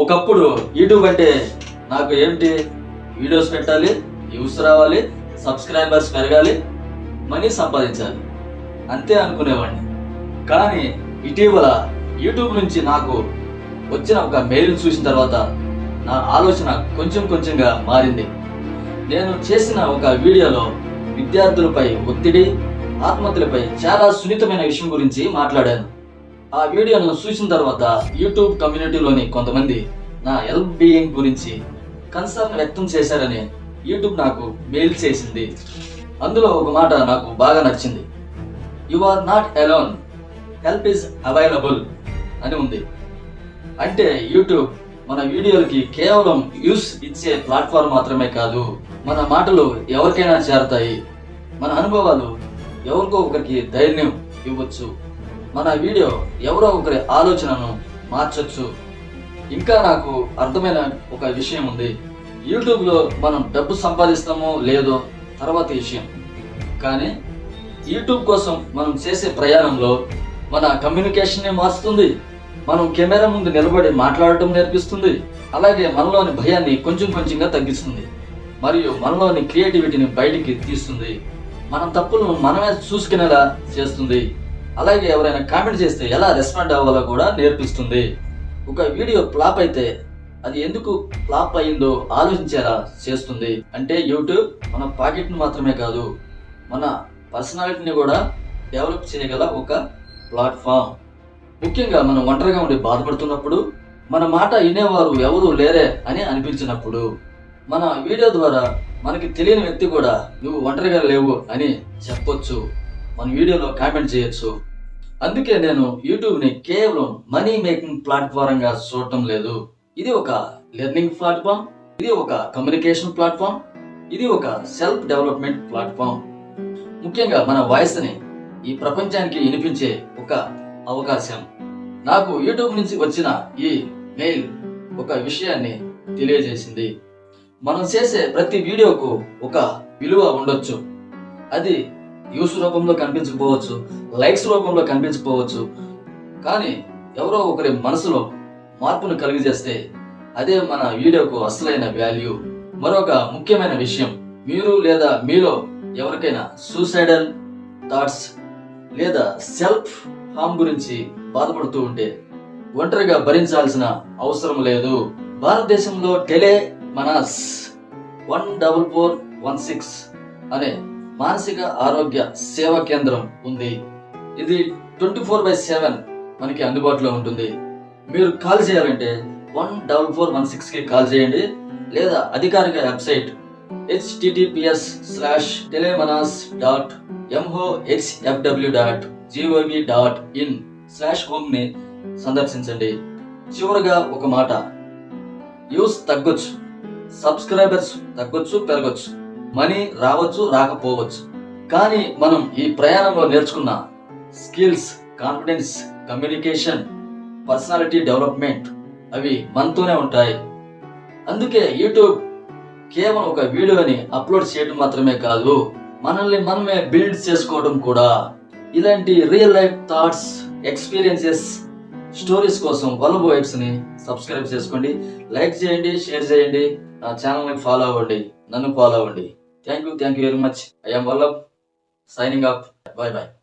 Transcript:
ఒకప్పుడు యూట్యూబ్ అంటే నాకు ఏమిటి, వీడియోస్ పెట్టాలి, వ్యూస్ రావాలి, సబ్స్క్రైబర్స్ పెరగాలి, మనీ సంపాదించాలి అంతే అనుకునేవాడిని. కానీ ఇటీవల యూట్యూబ్ నుంచి నాకు వచ్చిన ఒక మెయిల్ చూసిన తర్వాత నా ఆలోచన కొంచెంగా మారింది. నేను చేసిన ఒక వీడియోలో విద్యార్థులపై ఒత్తిడి, ఆత్మహత్యలపై చాలా సున్నితమైన విషయం గురించి మాట్లాడాను. ఆ వీడియోను చూసిన తర్వాత యూట్యూబ్ కమ్యూనిటీలోని కొంతమంది నా వెల్ బీయింగ్ గురించి కన్సర్న్ వ్యక్తం చేశారని యూట్యూబ్ నాకు మెయిల్ చేసింది. అందులో ఒక మాట నాకు బాగా నచ్చింది. You are not alone, help is available అని ఉంది. అంటే యూట్యూబ్ మన వీడియోలకి కేవలం వ్యూస్ ఇచ్చే ప్లాట్ఫామ్ మాత్రమే కాదు, మన మాటలు ఎవరికైనా చేరతాయి, మన అనుభవాలు ఎవరికో ఒకరికి ధైర్యం ఇవ్వచ్చు, మన వీడియో ఎవరో ఒకరి ఆలోచనను మార్చొచ్చు. ఇంకా నాకు అర్థమైన ఒక విషయం ఉంది. యూట్యూబ్లో మనం డబ్బు సంపాదిస్తామో లేదో తర్వాత విషయం, కానీ యూట్యూబ్ కోసం మనం చేసే ప్రయాణంలో మన కమ్యూనికేషన్ని మార్చుతుంది, మనం కెమెరా ముందు నిలబడి మాట్లాడటం నేర్పిస్తుంది, అలాగే మనలోని భయాన్ని కొంచెంగా తగ్గిస్తుంది, మరియు మనలోని క్రియేటివిటీని బయటికి తీస్తుంది, మన తప్పులను మనమే చూసుకునేలా చేస్తుంది, అలాగే ఎవరైనా కామెంట్ చేస్తే ఎలా రెస్పాండ్ అవ్వాలో కూడా నేర్పిస్తుంది. ఒక వీడియో ఫ్లాప్ అయితే అది ఎందుకు ఫ్లాప్ అయిందో ఆలోచించేలా చేస్తుంది. అంటే యూట్యూబ్ మన పాకెట్ని మాత్రమే కాదు, మన పర్సనాలిటీని కూడా డెవలప్ చేయగల ఒక ప్లాట్ఫామ్. ముఖ్యంగా మనం ఒంటరిగా ఉండి బాధపడుతున్నప్పుడు, మన మాట వినేవారు ఎవరు లేరే అని అనిపించినప్పుడు, మన వీడియో ద్వారా మనకి తెలియని వ్యక్తి కూడా నువ్వు ఒంటరిగా లేవు అని చెప్పొచ్చు, మన వీడియోలో కామెంట్ చేయొచ్చు. అందుకే నేను యూట్యూబ్ని కేవలం మనీ మేకింగ్ ప్లాట్ఫామ్గా చూడటం లేదు. ఇది ఒక లెర్నింగ్ ప్లాట్ఫామ్, ఇది ఒక కమ్యూనికేషన్ ప్లాట్ఫామ్, ఇది ఒక సెల్ఫ్ డెవలప్మెంట్ ప్లాట్ఫామ్. ముఖ్యంగా మన వాయిస్ని ఈ ప్రపంచానికి వినిపించే ఒక అవకాశం. నాకు యూట్యూబ్ నుంచి వచ్చిన ఈ మెయిల్ ఒక విషయాన్ని తెలియజేసింది. మనం చేసే ప్రతి వీడియోకు ఒక విలువ ఉండొచ్చు. అది వ్యూస్ రూపంలో కనిపించకపోవచ్చు, లైక్స్ రూపంలో కనిపించకపోవచ్చు, కానీ ఎవరో ఒకరి మనసులో మార్పును కలిగజేస్తే అదే మన వీడియోకు అసలైన వాల్యూ. మరొక ముఖ్యమైన విషయం, మీరు లేదా మీలో ఎవరికైనా సూసైడల్ థాట్స్ లేదా సెల్ఫ్ హార్మ్ గురించి బాధపడుతూ ఉంటే ఒంటరిగా భరించాల్సిన అవసరం లేదు. భారతదేశంలో టెలిమనాస్ 14416 అనే మానసిక ఆరోగ్య సేవా కేంద్రం ఉంది. ఇది 24/7 మనకి అందుబాటులో ఉంటుంది. మీరు కాల్ చేయాలంటే 14416కి కాల్ చేయండి, లేదా అధికారిక వెబ్సైట్ https://telemanass.mohxfw.gov.in/home ని సందర్శించండి. చివరగా ఒక మాట, వ్యూస్ తగ్గొచ్చు, సబ్స్క్రైబర్స్ తగ్గొచ్చు, పెరగొచ్చు, మనీ రావచ్చు, రాకపోవచ్చు, కానీ మనం ఈ ప్రయాణంలో నేర్చుకున్న skills, confidence, communication, personality development అవి మనతోనే ఉంటాయి. అందుకే యూట్యూబ్ కేవలం ఒక వీడియోని అప్లోడ్ చేయడం మాత్రమే కాదు, మనల్ని మనమే బిల్డ్ చేసుకోవడం కూడా. ఇలాంటి real life thoughts, experiences, stories కోసం వల్లభ్ వైబ్స్ ని సబ్స్క్రైబ్ చేసుకోండి, లైక్ చేయండి, షేర్ చేయండి, నా ఛానల్ని ఫాలో అవ్వండి, నన్ను ఫాలో అవ్వండి. Thank you very much. I am Vallabh signing off. Bye bye.